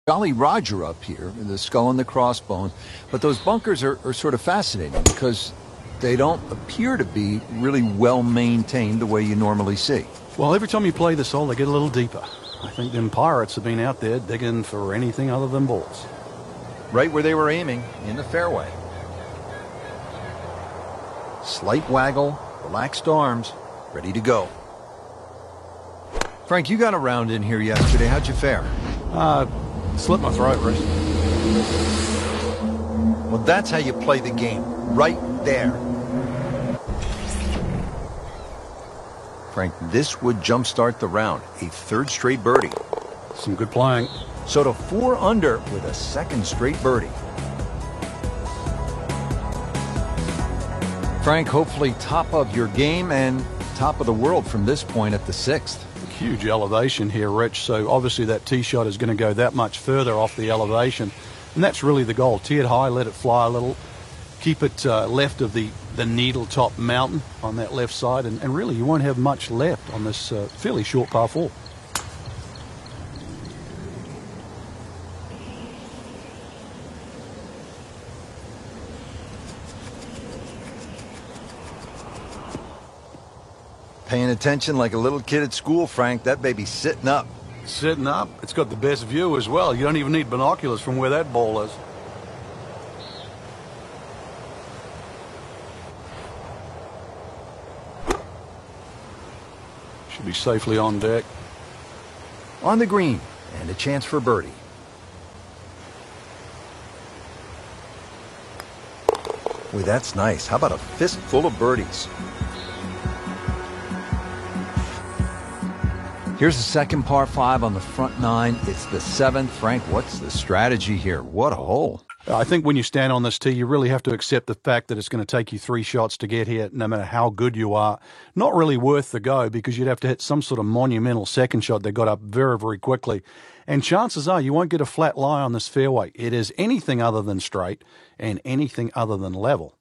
Jolly Roger up here, the skull and the crossbones, but those bunkers are sort of fascinating because they don't appear to be really well maintained the way you normally see. Well, every time you play this hole, they get a little deeper. I think them pirates have been out there digging for anything other than balls. Right where they were aiming, in the fairway. Slight waggle, relaxed arms, ready to go. Frank, you got a round in here yesterday. How'd you fare? Slit my throat, Rich. Well, that's how you play the game. Right there. Frank, this would jumpstart the round. A third straight birdie. Some good playing. So to 4 under with a second straight birdie. Frank, hopefully top of your game and top of the world from this point at the 6th. Huge elevation here, Rich, so obviously that tee shot is going to go that much further off the elevation, and that's really the goal. Tee it high, let it fly a little, keep it left of the needle top mountain on that left side, and really you won't have much left on this fairly short par 4. Paying attention like a little kid at school, Frank. That baby's sitting up. Sitting up. It's got the best view as well. You don't even need binoculars from where that ball is. Should be safely on deck. On the green, and a chance for birdie. Boy, that's nice. How about a fistful of birdies? Here's the second par 5 on the front 9. It's the 7th. Frank, what's the strategy here? What a hole. I think when you stand on this tee, you really have to accept the fact that it's going to take you 3 shots to get here, no matter how good you are. Not really worth the go, because you'd have to hit some sort of monumental second shot that got up very, very quickly. And chances are you won't get a flat lie on this fairway. It is anything other than straight and anything other than level.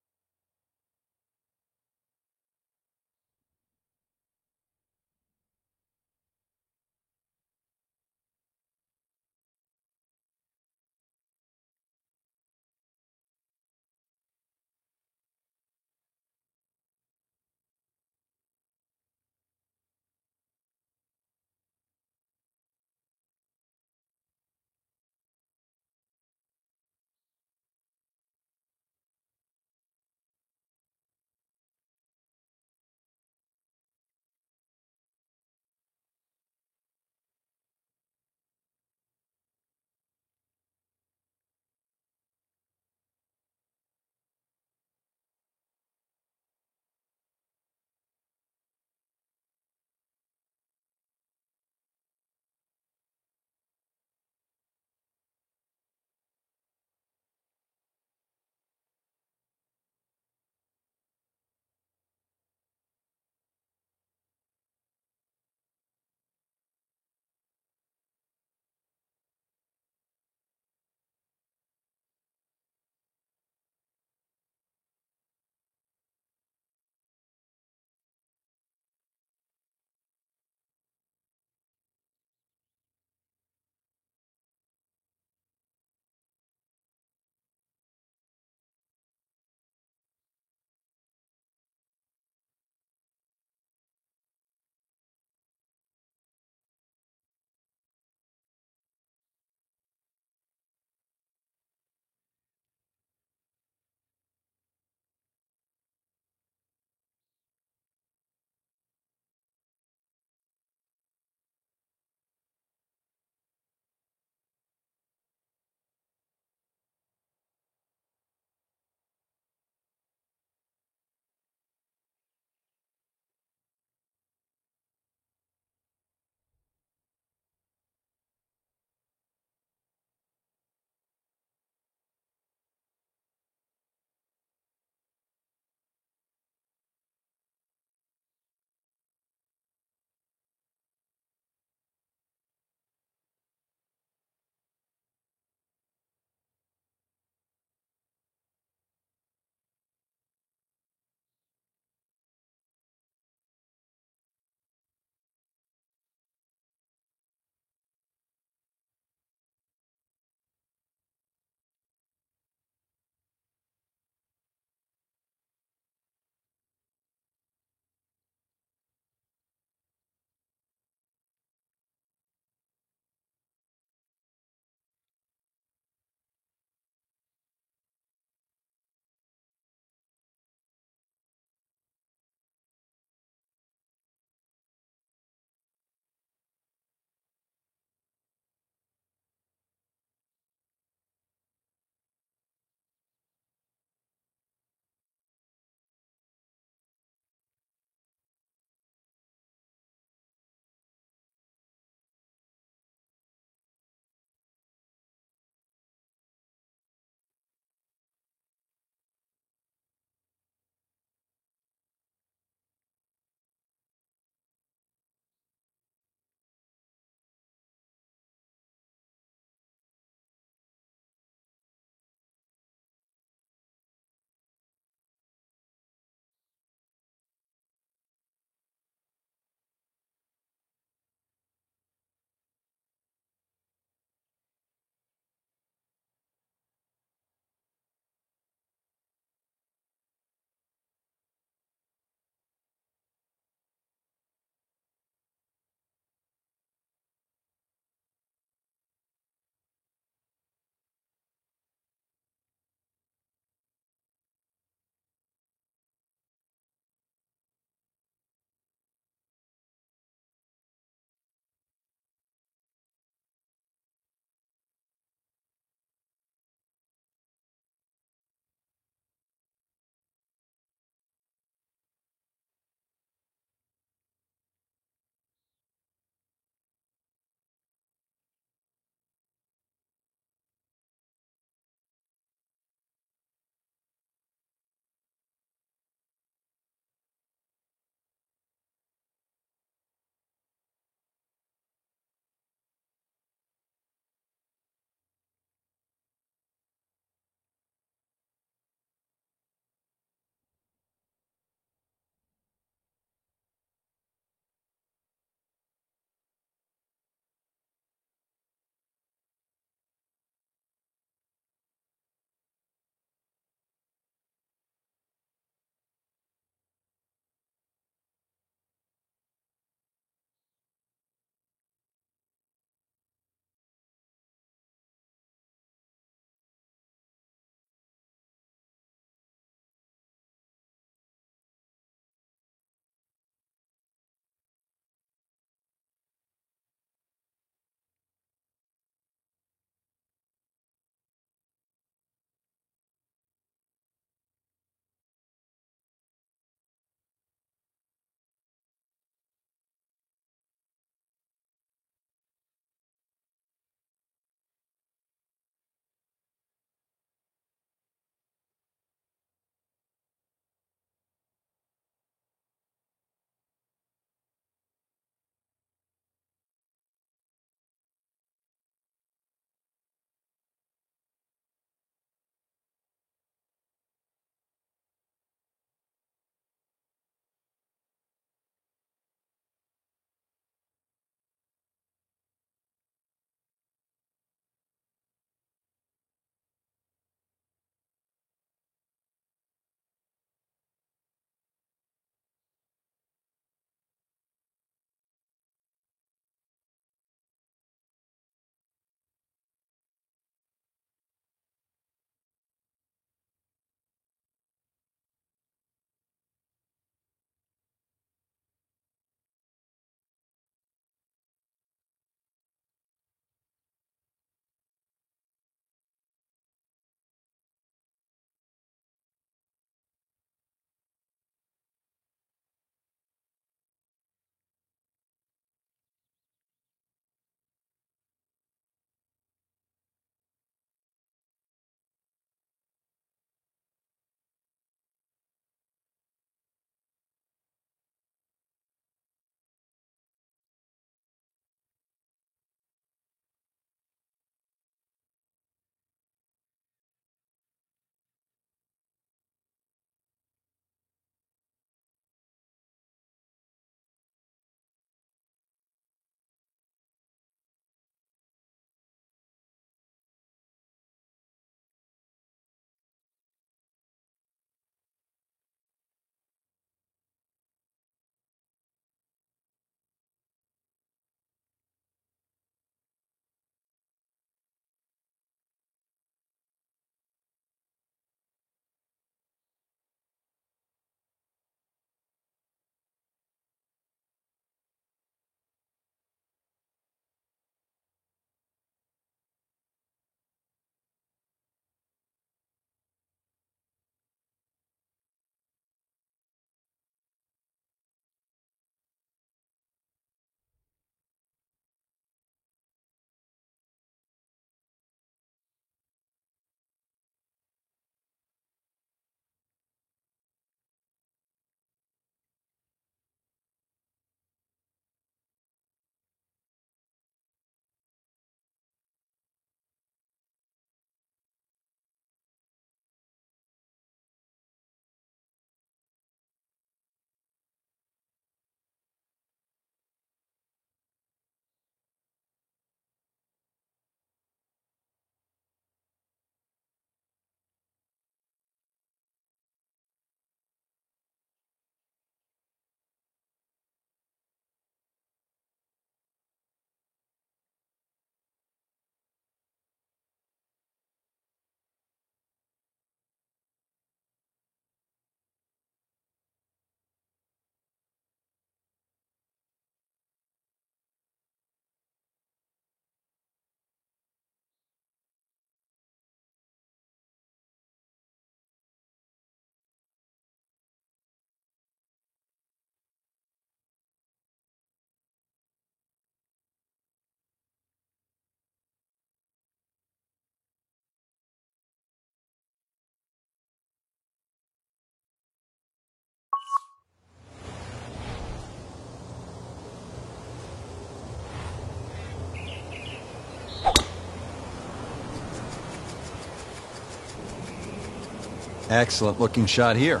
Excellent looking shot here.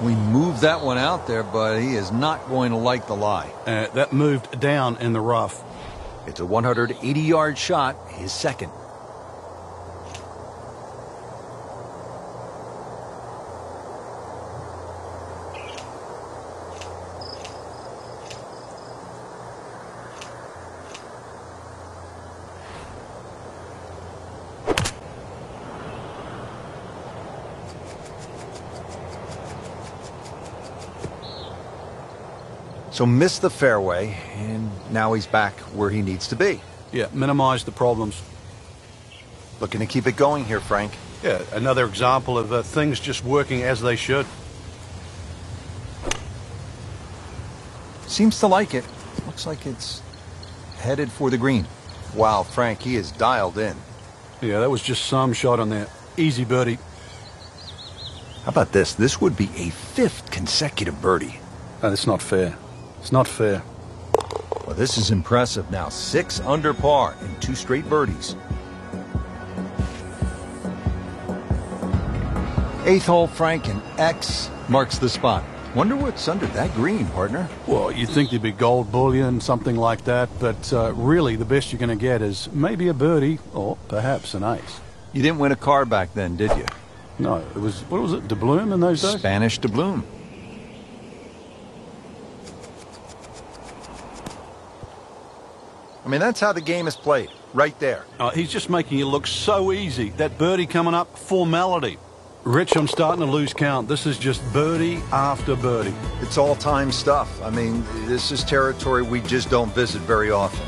We moved that one out there, but he is not going to like the lie. That moved down in the rough. It's a 180-yard shot, his second. So missed the fairway, and now he's back where he needs to be. Yeah, minimize the problems. Looking to keep it going here, Frank. Yeah, another example of things just working as they should. Seems to like it. Looks like it's headed for the green. Wow, Frank, he is dialed in. Yeah, that was just some shot on there. Easy birdie. How about this? This would be a 5th consecutive birdie. Oh, that's not fair. It's not fair. Well, this is impressive now. 6 under par and 2 straight birdies. 8th hole, Frank, and X marks the spot. Wonder what's under that green, partner. Well, you'd think there'd be gold bullion, something like that, but really the best you're going to get is maybe a birdie or perhaps an ace. You didn't win a car back then, did you? No, it was, what was it, doubloon in those days? Spanish doubloon. I mean, that's how the game is played, right there. He's just making it look so easy. That birdie coming up, formality. Rich, I'm starting to lose count. This is just birdie after birdie. It's all-time stuff. I mean, this is territory we just don't visit very often.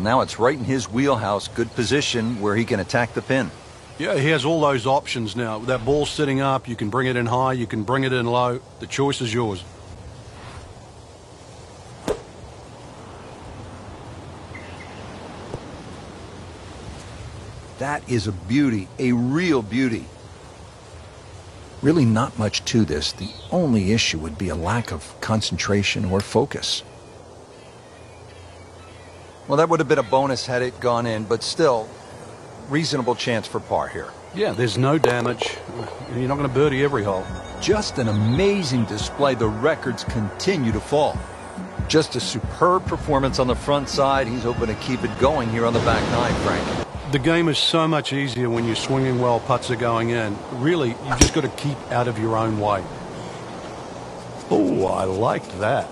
Now it's right in his wheelhouse. Good position where he can attack the pin. Yeah, he has all those options now. That ball's sitting up. You can bring it in high. You can bring it in low. The choice is yours. That is a beauty, a real beauty. Really not much to this. The only issue would be a lack of concentration or focus. Well, that would have been a bonus had it gone in, but still, reasonable chance for par here. Yeah, there's no damage. You're not going to birdie every hole. Just an amazing display. The records continue to fall. Just a superb performance on the front side. He's hoping to keep it going here on the back nine, Frank. The game is so much easier when you're swinging well, putts are going in. Really, you just got to keep out of your own way. Oh, I liked that.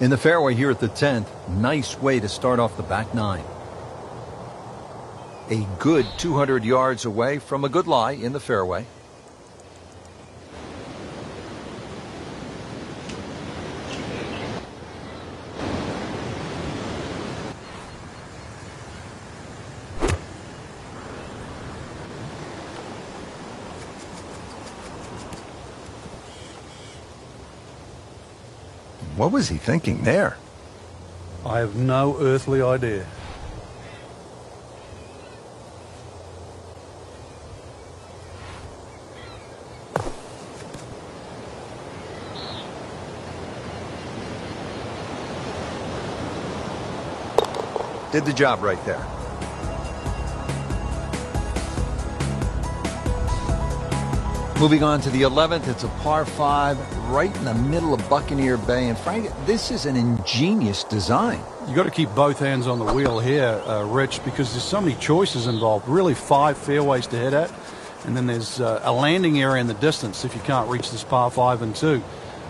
In the fairway here at the 10th, nice way to start off the back nine. A good 200 yards away from a good lie in the fairway. What was he thinking there? I have no earthly idea. Did the job right there. Moving on to the 11th, it's a par 5 right in the middle of Buccaneer Bay. And Frank, this is an ingenious design. You got to keep both hands on the wheel here, Rich, because there's so many choices involved. Really 5 fairways to hit at, and then there's a landing area in the distance if you can't reach this par 5 and 2.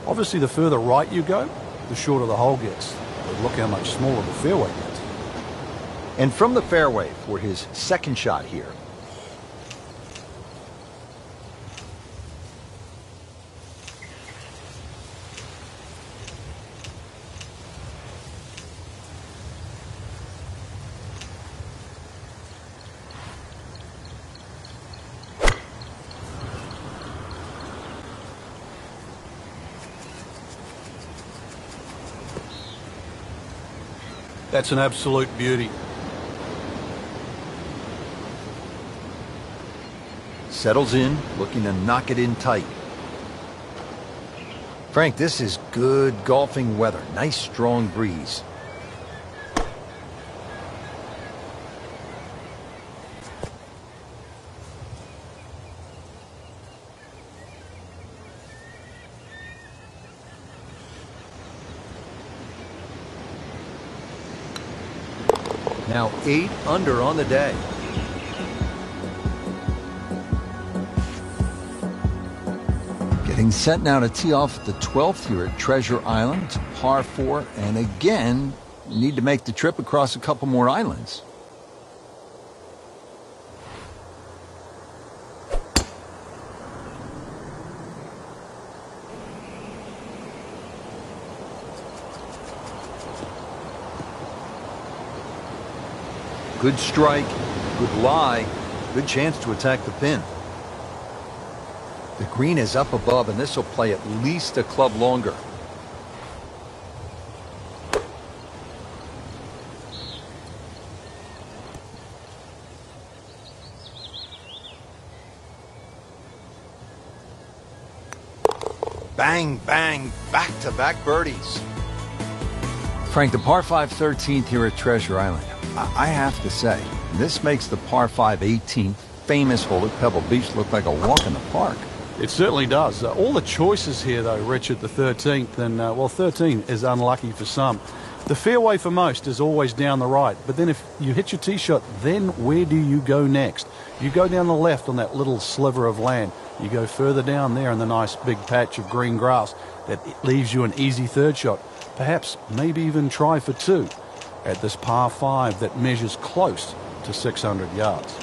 Obviously, the further right you go, the shorter the hole gets. But look how much smaller the fairway gets. And from the fairway for his second shot here. That's an absolute beauty. Settles in, looking to knock it in tight. Frank, this is good golfing weather. Nice strong breeze. Now 8 under on the day. Getting set now to tee off at the 12th here at Treasure Island. It's a par 4, and again, you need to make the trip across a couple more islands. Good strike, good lie, good chance to attack the pin. The green is up above, and this will play at least a club longer. Bang, bang, back-to-back birdies. Frank, the par 5 13th here at Treasure Island. I have to say, this makes the par 5 18th famous hole at Pebble Beach look like a walk in the park. It certainly does. All the choices here, though, Rich, at the 13th, and, well, 13 is unlucky for some. The fairway for most is always down the right, but then if you hit your tee shot, then where do you go next? You go down the left on that little sliver of land. You go further down there in the nice big patch of green grass. That leaves you an easy third shot. Perhaps, maybe even try for 2 at this par 5 that measures close to 600 yards.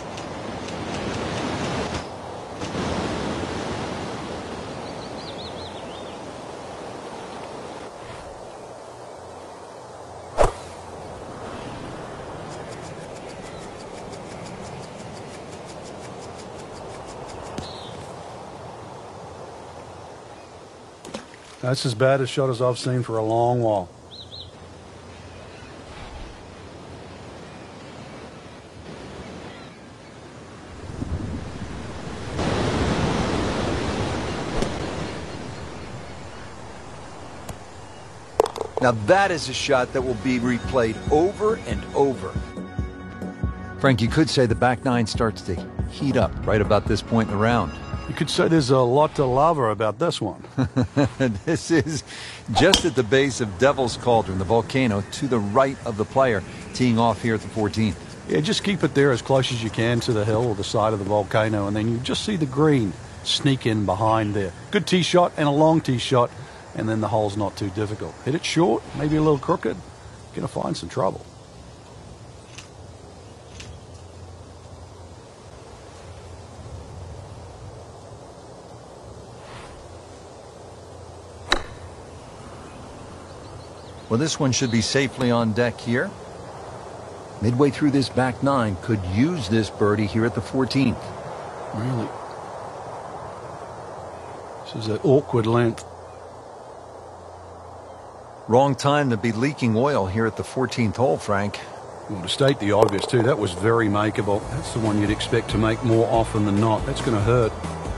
That's as bad a shot as I've seen for a long while. Now that is a shot that will be replayed over and over. Frank, you could say the back 9 starts to heat up right about this point in the round. You could say there's a lot to love about this one. This is just at the base of Devil's Cauldron, the volcano, to the right of the player, teeing off here at the 14th. Yeah, just keep it there as close as you can to the hill or the side of the volcano, and then you just see the green sneak in behind there. Good tee shot and a long tee shot, and then the hole's not too difficult. Hit it short, maybe a little crooked, gonna find some trouble. Well, this one should be safely on deck here. Midway through this back 9, could use this birdie here at the 14th. Really? This is an awkward length. Wrong time to be leaking oil here at the 14th hole, Frank. Well, to state the obvious, too, that was very makeable. That's the one you'd expect to make more often than not. That's going to hurt.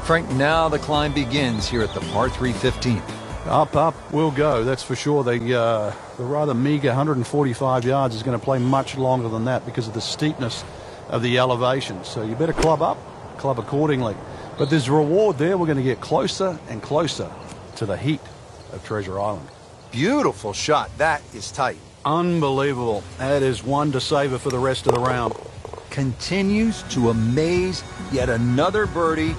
Frank, now the climb begins here at the par 3 15th. Up we'll go, that's for sure. The rather meager 145 yards is going to play much longer than that because of the steepness of the elevation. So you better club up, club accordingly. But there's a reward there. We're going to get closer and closer to the heat of Treasure Island. Beautiful shot. That is tight. Unbelievable. That is one to savor for the rest of the round. Continues to amaze. Yet another birdie.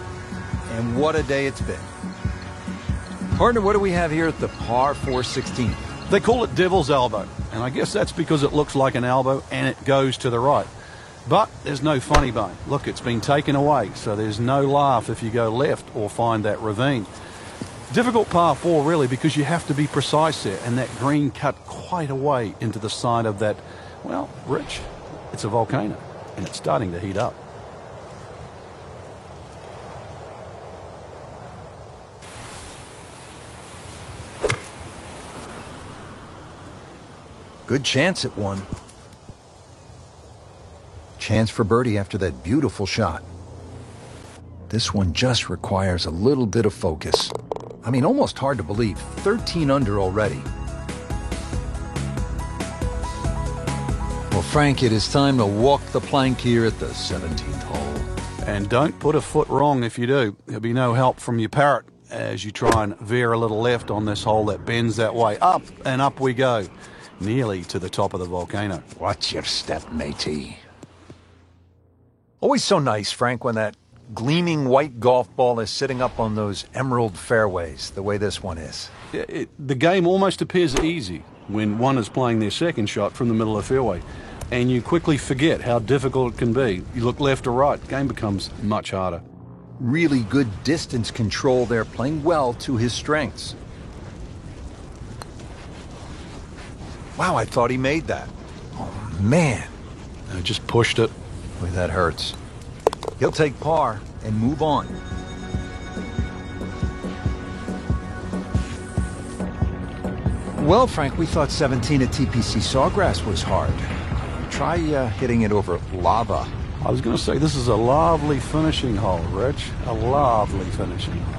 And what a day it's been. Partner, what do we have here at the par 4 16th? They call it Devil's Elbow, and I guess that's because it looks like an elbow and it goes to the right. But there's no funny bone. Look, it's been taken away, so there's no laugh if you go left or find that ravine. Difficult par 4, really, because you have to be precise there, and that green cut quite away into the side of that, well, Rich, it's a volcano, and it's starting to heat up. Good chance at one. Chance for birdie after that beautiful shot. This one just requires a little bit of focus. I mean, almost hard to believe. 13 under already. Well, Frank, it is time to walk the plank here at the 17th hole. And don't put a foot wrong if you do. There'll be no help from your parrot as you try and veer a little left on this hole that bends that way. Up and up we go, nearly to the top of the volcano. Watch your step, matey. Always so nice, Frank, when that gleaming white golf ball is sitting up on those emerald fairways, the way this one is. The game almost appears easy when one is playing their second shot from the middle of the fairway, and you quickly forget how difficult it can be. You look left or right, the game becomes much harder. Really good distance control there, playing well to his strengths. Wow, I thought he made that. Oh, man. Just pushed it. Boy, that hurts. He'll take par and move on. Well, Frank, we thought 17 at TPC Sawgrass was hard. Try hitting it over lava. I was going to say, this is a lovely finishing hole, Rich. A lovely finishing hole.